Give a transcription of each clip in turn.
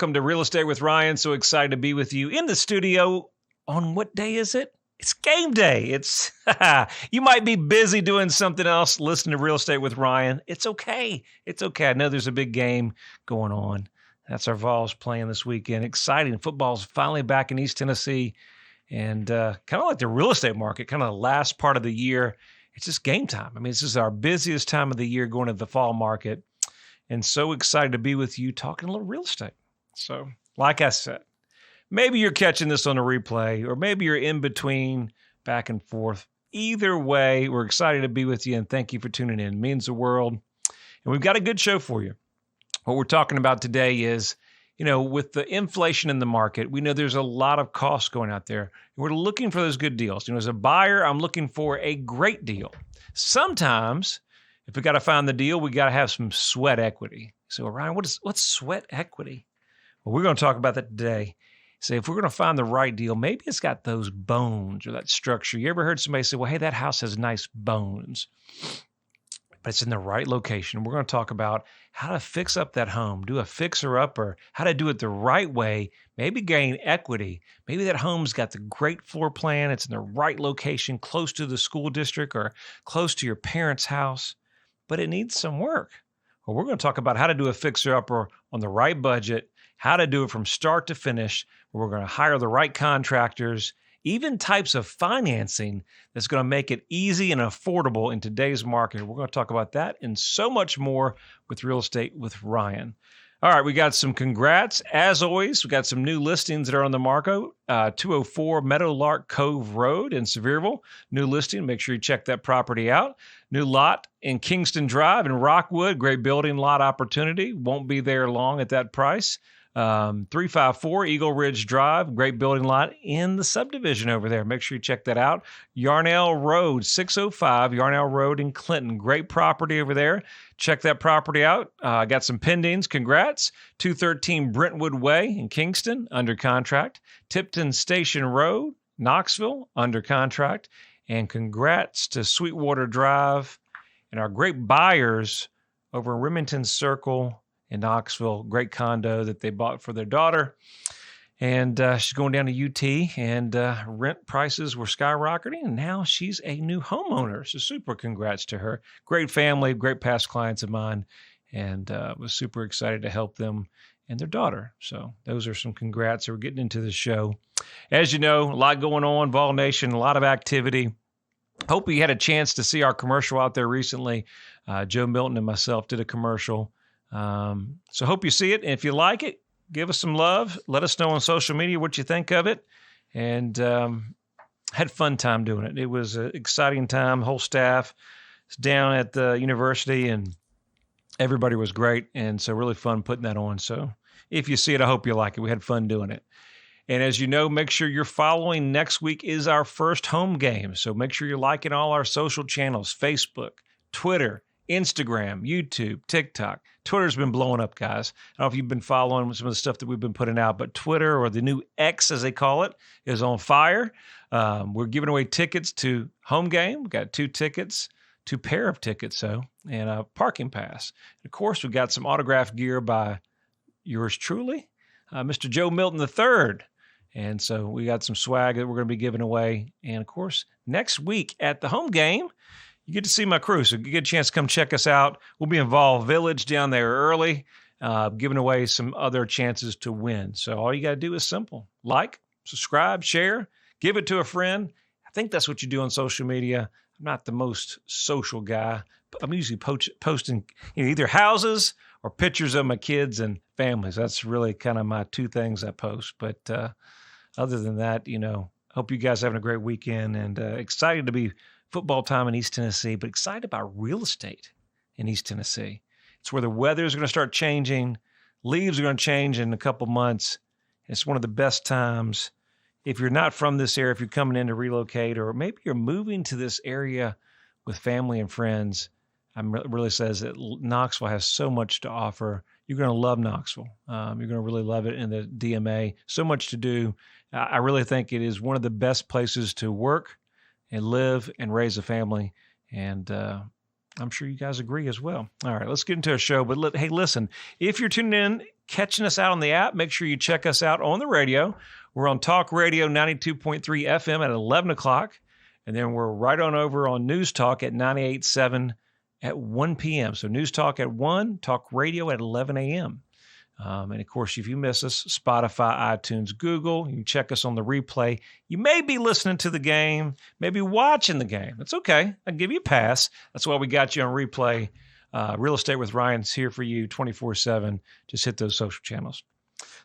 welcome to Real Estate with Ryan. So excited to be with you in the studio. On what day is it? It's game day. It's you might be busy doing something else, listening to Real Estate with Ryan. It's okay. It's okay. I know there's a big game going on. That's our Vols playing this weekend. Exciting. Football's finally back in East Tennessee. And kind of like the real estate market, kind of the last part of the year, it's just game time. I mean, this is our busiest time of the year going to the fall market. And so excited to be with you talking a little real estate. So, like I said, maybe you're catching this on a replay, or maybe you're in between, back and forth. Either way, we're excited to be with you, and thank you for tuning in. It means the world. And we've got a good show for you. What we're talking about today is, with the inflation in the market, we know there's a lot of costs going out there. We're looking for those good deals. As a buyer, I'm looking for a great deal. Sometimes, if we got to find the deal, we got to have some sweat equity. So, Ryan, what's sweat equity? Well, we're going to talk about that today. So if we're going to find the right deal, maybe it's got those bones or that structure. You ever heard somebody say, well, hey, that house has nice bones, but it's in the right location. We're going to talk about how to fix up that home, do a fixer-upper, how to do it the right way, maybe gain equity. Maybe that home's got the great floor plan. It's in the right location, close to the school district or close to your parents' house, but it needs some work. Well, we're going to talk about how to do a fixer-upper on the right budget, how to do it from start to finish. We're going to hire the right contractors, even types of financing that's going to make it easy and affordable in today's market. We're going to talk about that and so much more with Real Estate with Ryan. All right, we got some congrats. As always, we got some new listings that are on the market. 204 Meadowlark Cove Road in Sevierville. New listing. Make sure you check that property out. New lot in Kingston Drive in Rockwood. Great building lot opportunity. Won't be there long at that price. 354 Eagle Ridge Drive, great building lot in the subdivision over there. Make sure you check that out. Yarnell Road, 605 Yarnell Road in Clinton. Great property over there. Check that property out. Got some pendings. Congrats. 213 Brentwood Way in Kingston, under contract. Tipton Station Road, Knoxville, under contract. And congrats to Sweetwater Drive and our great buyers over in Remington Circle in Knoxville. Great condo that they bought for their daughter. And she's going down to UT, and rent prices were skyrocketing, and now she's a new homeowner. So super congrats to her. Great family, great past clients of mine, and was super excited to help them and their daughter. So those are some congrats. So we're getting into the show. As you know, a lot going on, Vol Nation, a lot of activity. Hope you had a chance to see our commercial out there recently. Joe Milton and myself did a commercial. So hope you see it. And if you like it, give us some love. Let us know on social media what you think of it. And had fun time doing it. It was an exciting time. Whole staff is down at the university, and everybody was great. And so really fun putting that on. So if you see it, I hope you like it. We had fun doing it. And as you know, make sure you're following. Next week is our first home game. So make sure you're liking all our social channels, Facebook, Twitter, Instagram, YouTube, TikTok. Twitter's been blowing up, guys. I don't know if you've been following some of the stuff that we've been putting out, but Twitter, or the new X as they call it, is on fire. We're giving away tickets to home game. We've got 2 tickets, 2 pair of tickets, and a parking pass. And of course, we've got some autographed gear by yours truly, Mr. Joe Milton III. And so we got some swag that we're going to be giving away. And of course, next week at the home game, you get to see my crew, so you get a chance to come check us out. We'll be in Vol Village down there early, giving away some other chances to win. So all you got to do is simple. Like, subscribe, share, give it to a friend. I think that's what you do on social media. I'm not the most social guy, but I'm usually posting either houses or pictures of my kids and families. That's really kind of my 2 things I post. But other than that, hope you guys are having a great weekend, and excited to be football time in East Tennessee, but excited about real estate in East Tennessee. It's where the weather is going to start changing. Leaves are going to change in a couple months. It's one of the best times. If you're not from this area, if you're coming in to relocate, or maybe you're moving to this area with family and friends, really says that Knoxville has so much to offer. You're going to love Knoxville. You're going to really love it in the DMA. So much to do. I really think it is one of the best places to work and live and raise a family. And I'm sure you guys agree as well. All right, let's get into a show. But hey, listen, if you're tuning in, catching us out on the app, make sure you check us out on the radio. We're on Talk Radio 92.3 FM at 11 o'clock. And then we're right on over on News Talk at 98.7 at 1 p.m. So News Talk at 1, Talk Radio at 11 a.m. And of course, if you miss us, Spotify, iTunes, Google, you can check us on the replay. You may be listening to the game, maybe watching the game. That's okay. I'll give you a pass. That's why we got you on replay. Real Estate with Ryan's here for you 24/7. Just hit those social channels.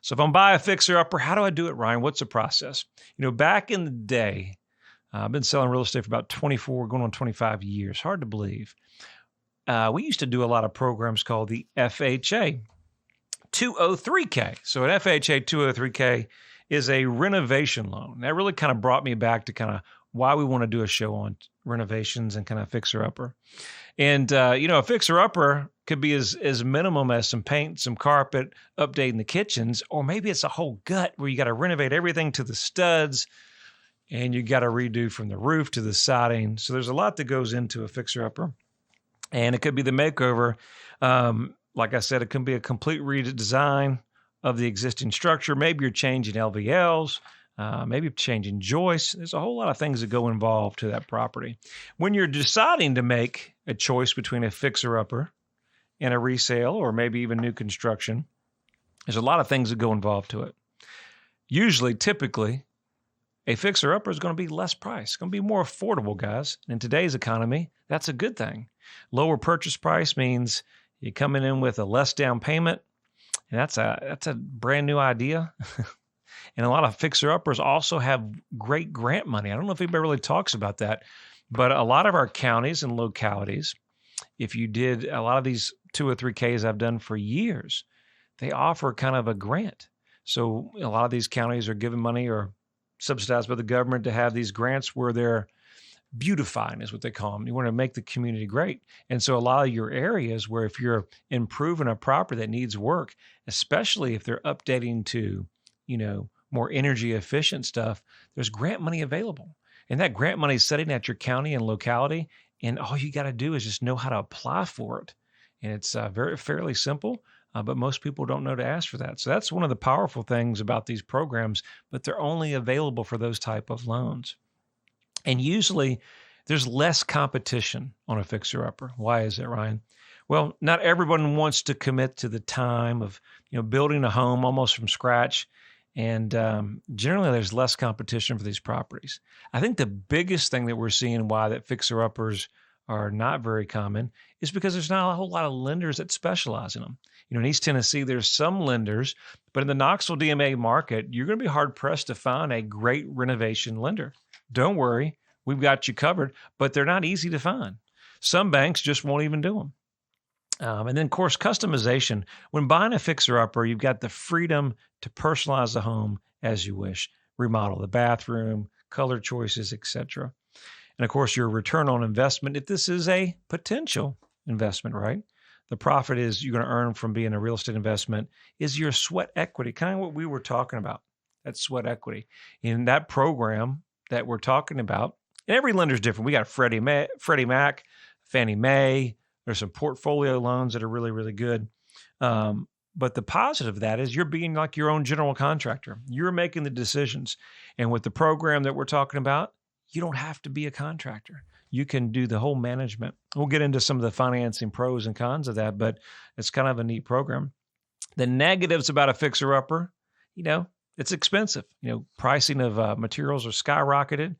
So if I'm buying a fixer-upper, how do I do it, Ryan? What's the process? Back in the day, I've been selling real estate for about 24, going on 25 years. Hard to believe. We used to do a lot of programs called the FHA 203K. So an FHA 203K is a renovation loan. That really kind of brought me back to kind of why we want to do a show on renovations and kind of fixer-upper. And, a fixer-upper could be as minimum as some paint, some carpet, updating the kitchens, or maybe it's a whole gut where you got to renovate everything to the studs and you got to redo from the roof to the siding. So there's a lot that goes into a fixer-upper. And it could be the makeover. Like I said, it can be a complete redesign of the existing structure. Maybe you're changing LVLs, maybe you're changing joists. There's a whole lot of things that go involved to that property. When you're deciding to make a choice between a fixer-upper and a resale, or maybe even new construction, there's a lot of things that go involved to it. Usually, typically, a fixer-upper is going to be less price. It's going to be more affordable, guys. In today's economy, that's a good thing. Lower purchase price means you're coming in with a less down payment, and that's a brand new idea. And a lot of fixer-uppers also have great grant money. I don't know if anybody really talks about that, but a lot of our counties and localities, if you did a lot of these 203Ks I've done for years, they offer kind of a grant. So a lot of these counties are giving money or subsidized by the government to have these grants where they're beautifying, is what they call them. You want to make the community great. And so a lot of your areas where if you're improving a property that needs work, especially if they're updating to, more energy efficient stuff, there's grant money available. And that grant money is sitting at your county and locality. And all you got to do is just know how to apply for it. And it's fairly simple, but most people don't know to ask for that. So that's one of the powerful things about these programs, but they're only available for those type of loans. And usually there's less competition on a fixer-upper. Why is that, Ryan? Well, not everyone wants to commit to the time of building a home almost from scratch. And generally, there's less competition for these properties. I think the biggest thing that we're seeing why that fixer-uppers are not very common is because there's not a whole lot of lenders that specialize in them. In East Tennessee, there's some lenders, but in the Knoxville DMA market, you're going to be hard-pressed to find a great renovation lender. Don't worry, we've got you covered, but they're not easy to find. Some banks just won't even do them. And then, of course, customization. When buying a fixer-upper, you've got the freedom to personalize the home as you wish. Remodel the bathroom, color choices, etc. And, of course, your return on investment, if this is a potential investment, right? The profit is you're going to earn from being a real estate investment is your sweat equity, kind of what we were talking about, that sweat equity. In that program that we're talking about, and every lender is different. We got Freddie Mac, Fannie Mae. There's some portfolio loans that are really, really good. But the positive of that is you're being like your own general contractor. You're making the decisions. And with the program that we're talking about, you don't have to be a contractor. You can do the whole management. We'll get into some of the financing pros and cons of that, but it's kind of a neat program. The negatives about a fixer-upper, it's expensive. Pricing of materials are skyrocketed.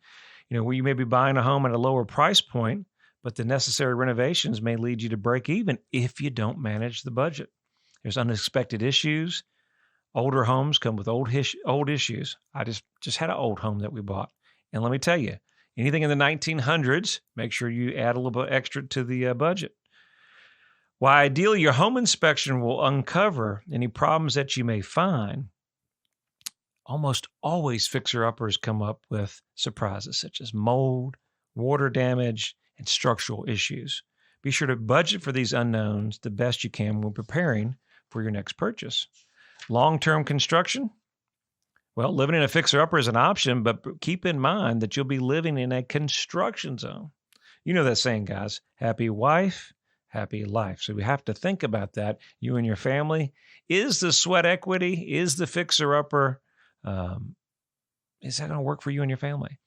Where you may be buying a home at a lower price point, but the necessary renovations may lead you to break even if you don't manage the budget. There's unexpected issues. Older homes come with old issues. I just had an old home that we bought. And let me tell you, anything in the 1900s, make sure you add a little bit extra to the budget. While ideally your home inspection will uncover any problems that you may find, almost always fixer-uppers come up with surprises such as mold, water damage, and structural issues. Be sure to budget for these unknowns the best you can when preparing for your next purchase. Long-term construction? Well, living in a fixer-upper is an option, but keep in mind that you'll be living in a construction zone. You know that saying, guys, happy wife, happy life. So we have to think about that. You and your family. Is the sweat equity? Is the fixer-upper? Is that going to work for you and your family?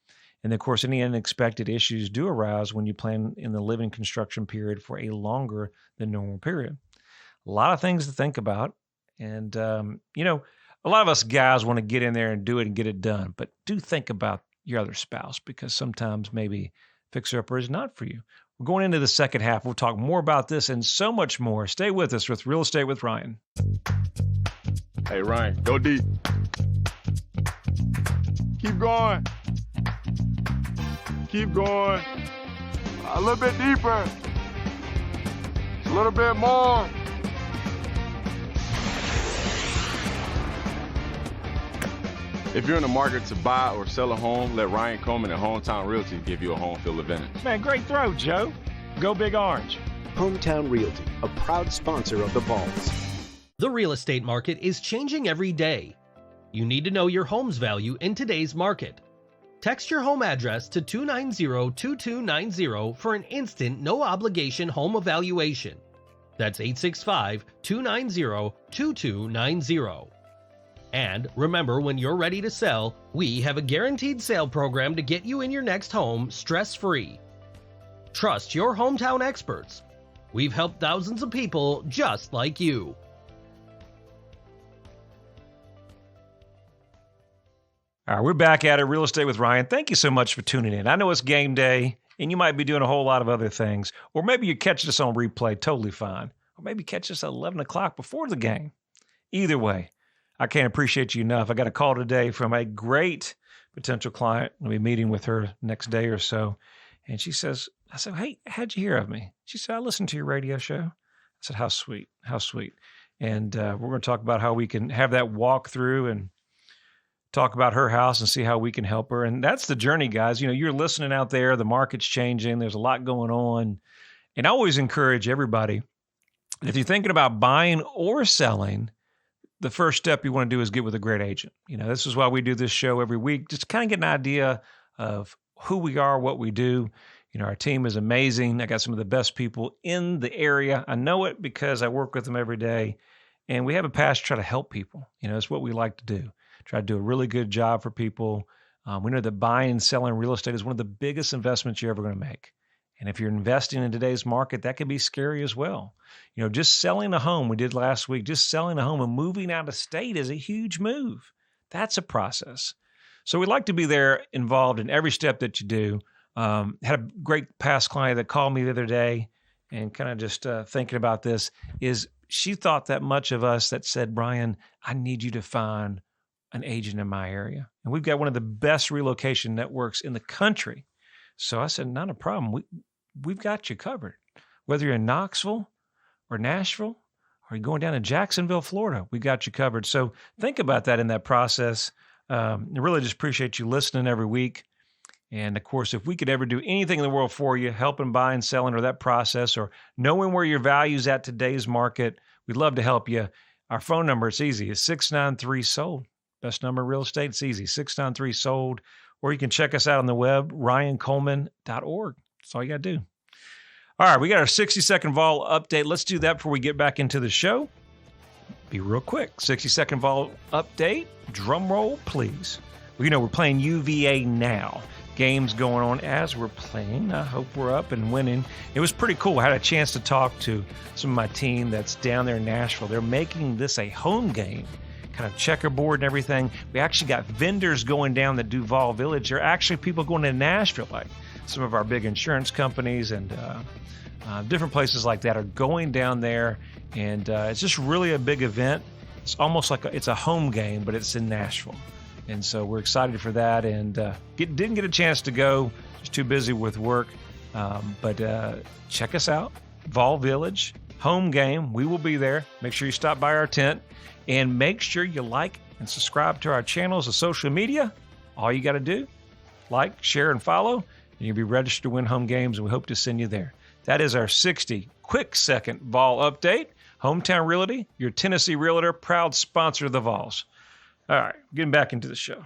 And of course, any unexpected issues do arise when you plan in the living construction period for a longer than normal period. A lot of things to think about. And, a lot of us guys want to get in there and do it and get it done. But do think about your other spouse, because sometimes maybe fixer-upper is not for you. We're going into the second half. We'll talk more about this and so much more. Stay with us with Real Estate with Ryan. Hey, Ryan, go deep. Keep going. Keep going. A little bit deeper. A little bit more. If you're in the market to buy or sell a home, let Ryan Coleman at Hometown Realty give you a home field advantage. Man, great throw, Joe. Go Big Orange. Hometown Realty, a proud sponsor of the Vols. The real estate market is changing every day. You need to know your home's value in today's market. Text your home address to 290-2290 for an instant, no-obligation home evaluation. That's 865-290-2290. And remember, when you're ready to sell, we have a guaranteed sale program to get you in your next home stress-free. Trust your hometown experts. We've helped thousands of people just like you. All right, we're back at it, Real Estate with Ryan. Thank you so much for tuning in. I know it's game day, and you might be doing a whole lot of other things, or maybe you're catching us on replay, totally fine. Or maybe catch us at 11 o'clock before the game. Either way, I can't appreciate you enough. I got a call today from a great potential client. I'll be meeting with her next day or so. And she says, I said, hey, how'd you hear of me? She said, I listened to your radio show. I said, how sweet, how sweet. And we're going to talk about how we can have that walk through and talk about her house and see how we can help her. And that's the journey, guys. You're listening out there. The market's changing. There's a lot going on. And I always encourage everybody, if you're thinking about buying or selling, the first step you want to do is get with a great agent. This is why we do this show every week, just to kind of get an idea of who we are, what we do. Our team is amazing. I got some of the best people in the area. I know it because I work with them every day. And we have a passion to try to help people. It's what we like to do. Try to do a really good job for people. We know that buying and selling real estate is one of the biggest investments you're ever going to make. And if you're investing in today's market, that can be scary as well. Just selling a home, we did last week, just selling a home and moving out of state is a huge move. That's a process. So we'd like to be there involved in every step that you do. Had a great past client that called me the other day and kind of just thinking about this is she thought that much of us that said, Brian, I need you to find an agent in my area. And we've got one of the best relocation networks in the country. So I said, not a problem. We've got you covered. Whether you're in Knoxville or Nashville or you're going down to Jacksonville, Florida, we got you covered. So think about that in that process. I really just appreciate you listening every week. And of course, if we could ever do anything in the world for you, helping buying, selling, or that process, or knowing where your value's at today's market, we'd love to help you. Our phone number, it's easy. It's 693-SOLD. Best number in real estate. It's easy. 693-SOLD. Or you can check us out on the web, ryancoleman.org. That's all you got to do. All right, we got our 60-second vol update. Let's do that before we get back into the show. Be real quick. 60-second vol update. Drum roll, please. Well, we're playing UVA now. Games going on as we're playing. I hope we're up and winning. It was pretty cool. I had a chance to talk to some of my team that's down there in Nashville. They're making this a home game, kind of checkerboard and everything. We actually got vendors going down the Duval Village. There are actually people going to Nashville, like some of our big insurance companies and different places like that are going down there. And it's just really a big event. It's almost like it's a home game, but it's in Nashville. And so we're excited for that. And didn't get a chance to go. Just too busy with work. But check us out. Vol Village, home game. We will be there. Make sure you stop by our tent. And make sure you like and subscribe to our channels of social media. All you got to do, like, share, and follow. And you'll be registered to win home games, and we hope to send you there. That is our 60 quick second Vol update. Hometown Realty, your Tennessee realtor, proud sponsor of the Vols. All right, getting back into the show.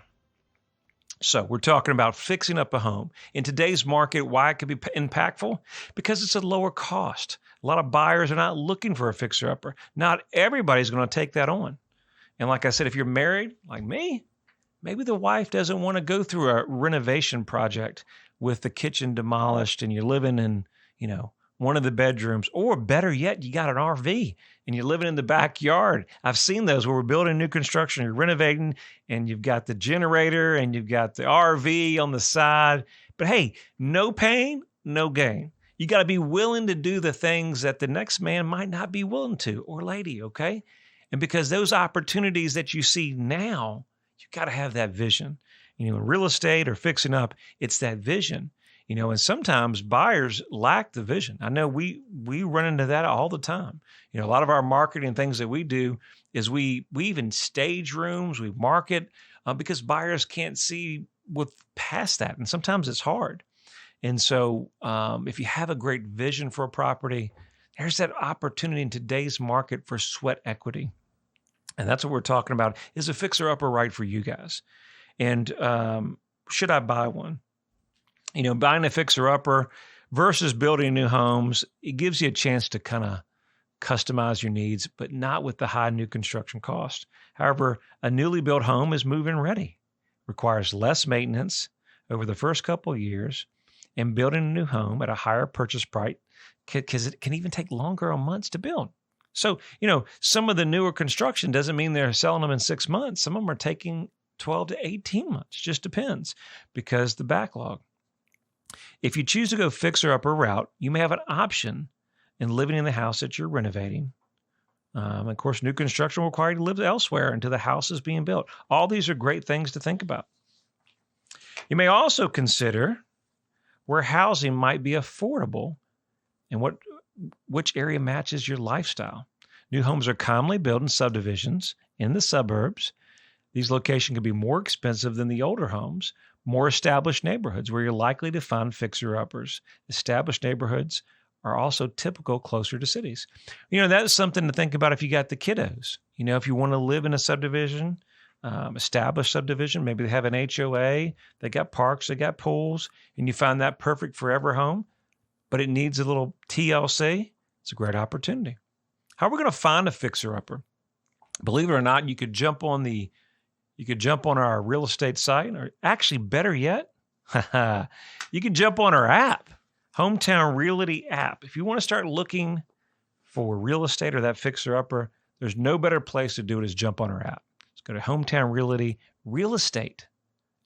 So we're talking about fixing up a home. In today's market, why it could be impactful? Because it's a lower cost. A lot of buyers are not looking for a fixer-upper. Not everybody's going to take that on. And like I said, if you're married, like me, maybe the wife doesn't want to go through a renovation project with the kitchen demolished and you're living in, one of the bedrooms, or better yet, you got an RV and you're living in the backyard. I've seen those where we're building new construction, you're renovating, and you've got the generator and you've got the RV on the side. But hey, no pain, no gain. You got to be willing to do the things that the next man might not be willing to, or lady, okay? And because those opportunities that you see now, you got to have that vision. In real estate or fixing up, it's that vision. And sometimes buyers lack the vision. I know we run into that all the time. A lot of our marketing things that we do is we even stage rooms, we market because buyers can't see past that. And sometimes it's hard. And so if you have a great vision for a property, there's that opportunity in today's market for sweat equity. And that's what we're talking about. Is a fixer-upper right for you guys? And should I buy one? Buying a fixer-upper versus building new homes, it gives you a chance to kind of customize your needs, but not with the high new construction cost. However, a newly built home is move-in ready, requires less maintenance over the first couple of years, and building a new home at a higher purchase price, because it can even take longer or months to build. So, some of the newer construction doesn't mean they're selling them in 6 months. Some of them are taking 12 to 18 months, just depends, because the backlog. If you choose to go fixer-upper route, you may have an option in living in the house that you're renovating. Of course, new construction will require you to live elsewhere until the house is being built. All these are great things to think about. You may also consider where housing might be affordable and which area matches your lifestyle. New homes are commonly built in subdivisions in the suburbs. These locations can be more expensive than the older homes, more established neighborhoods where you're likely to find fixer-uppers. Established neighborhoods are also typical closer to cities. That's something to think about if you got the kiddos. If you want to live in a subdivision, established subdivision, maybe they have an HOA, they got parks, they got pools, and you find that perfect forever home, but it needs a little TLC, it's a great opportunity. How are we going to find a fixer-upper? Believe it or not, you could jump on our real estate site, or actually better yet, you can jump on our app, Hometown Realty app. If you want to start looking for real estate or that fixer-upper, there's no better place to do it is jump on our app. Let's go to Hometown Realty Real Estate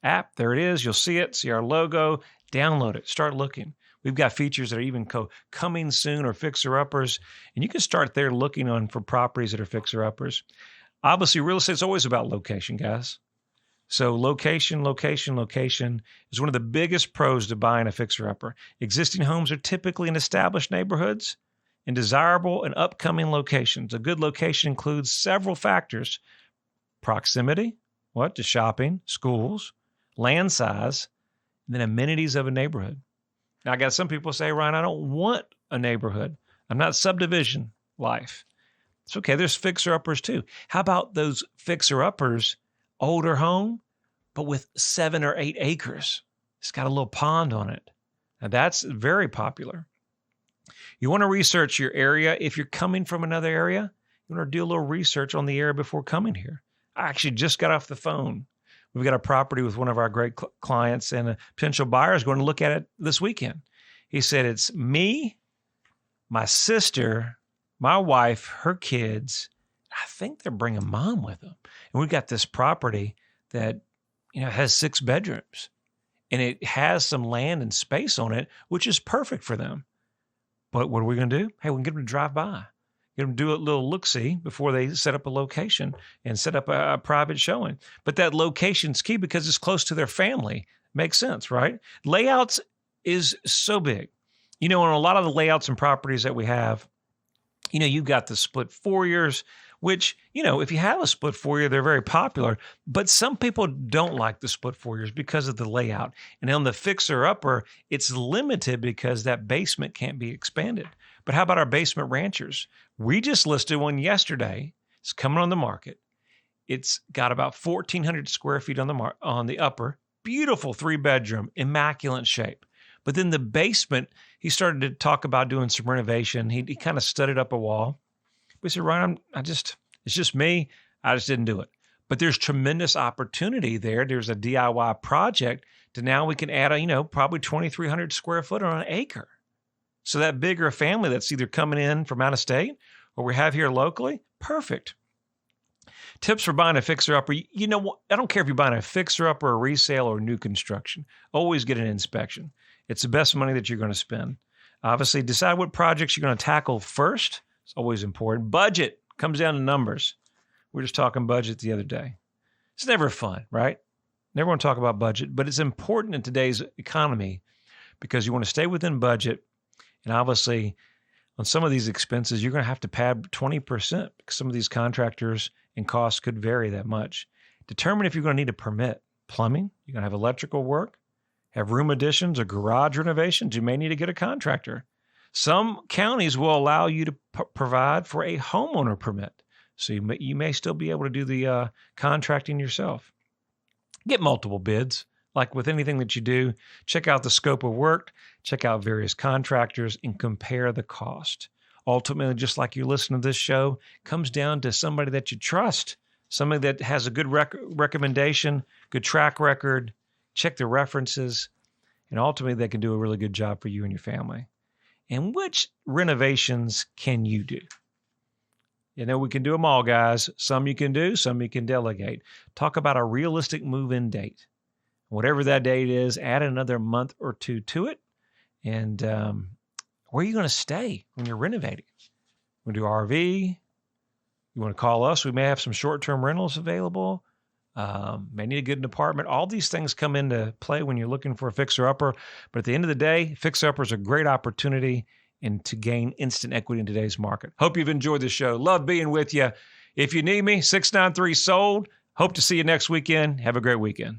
app. There it is. You'll see it, see our logo, download it, start looking. We've got features that are even coming soon or fixer-uppers, and you can start there looking for properties that are fixer-uppers. Obviously, real estate is always about location, guys. So location is one of the biggest pros to buying a fixer-upper. Existing homes are typically in established neighborhoods in desirable and upcoming locations. A good location includes several factors: proximity, to shopping, schools, land size, and then amenities of a neighborhood. Now, I got some people say, Ryan, I don't want a neighborhood. I'm not subdivision life. It's okay. There's fixer-uppers too. How about those fixer-uppers, older home, but with 7 or 8 acres? It's got a little pond on it. Now, that's very popular. You want to research your area. If you're coming from another area, you want to do a little research on the area before coming here. I actually just got off the phone. We've got a property with one of our great clients, and a potential buyer is going to look at it this weekend. He said, it's me, my sister, my wife, her kids. I think they're bringing mom with them. And we've got this property that, has 6 bedrooms, and it has some land and space on it, which is perfect for them. But what are we going to do? Hey, we can get them to drive by, get them to do a little look-see before they set up a location and set up a private showing. But that location's key because it's close to their family. Makes sense, right? Layouts is so big. In a lot of the layouts and properties that we have, you've got the split foyers, which, if you have a split foyer, they're very popular. But some people don't like the split foyers because of the layout. And on the fixer-upper, it's limited because that basement can't be expanded. But how about our basement ranchers? We just listed one yesterday. It's coming on the market. It's got about 1,400 square feet on the upper. beautiful 3-bedroom, immaculate shape. But then the basement, he started to talk about doing some renovation. He kind of studded up a wall. We said, Ryan, it's just me. I just didn't do it. But there's tremendous opportunity there. There's a DIY project to now we can add probably 2,300 square foot on an acre. So that bigger family that's either coming in from out of state or we have here locally, perfect. Tips for buying a fixer-upper. You know what? I don't care if you're buying a fixer-upper, a resale, or new construction. Always get an inspection. It's the best money that you're going to spend. Obviously, decide what projects you're going to tackle first. It's always important. Budget comes down to numbers. We were just talking budget the other day. It's never fun, right? Never want to talk about budget, but it's important in today's economy because you want to stay within budget. And obviously, on some of these expenses, you're going to have to pad 20% because some of these contractors and costs could vary that much. Determine if you're going to need a permit. Plumbing, you're going to have electrical work, have room additions or garage renovations. You may need to get a contractor. Some counties will allow you to provide for a homeowner permit. So you may still be able to do the contracting yourself. Get multiple bids. Like with anything that you do, check out the scope of work, check out various contractors, and compare the cost. Ultimately, just like you listen to this show, comes down to somebody that you trust, somebody that has a good recommendation, good track record, check the references, and ultimately they can do a really good job for you and your family. And which renovations can you do? You know, we can do them all, guys. Some you can do, some you can delegate. Talk about a realistic move-in date. Whatever that date is, add another month or two to it. And where are you going to stay when you're renovating? You want to do RV? You want to call us? We may have some short-term rentals available. May need to get an apartment. All these things come into play when you're looking for a fixer-upper. But at the end of the day, fixer-upper is a great opportunity and to gain instant equity in today's market. Hope you've enjoyed the show. Love being with you. If you need me, 693-SOLD. Hope to see you next weekend. Have a great weekend.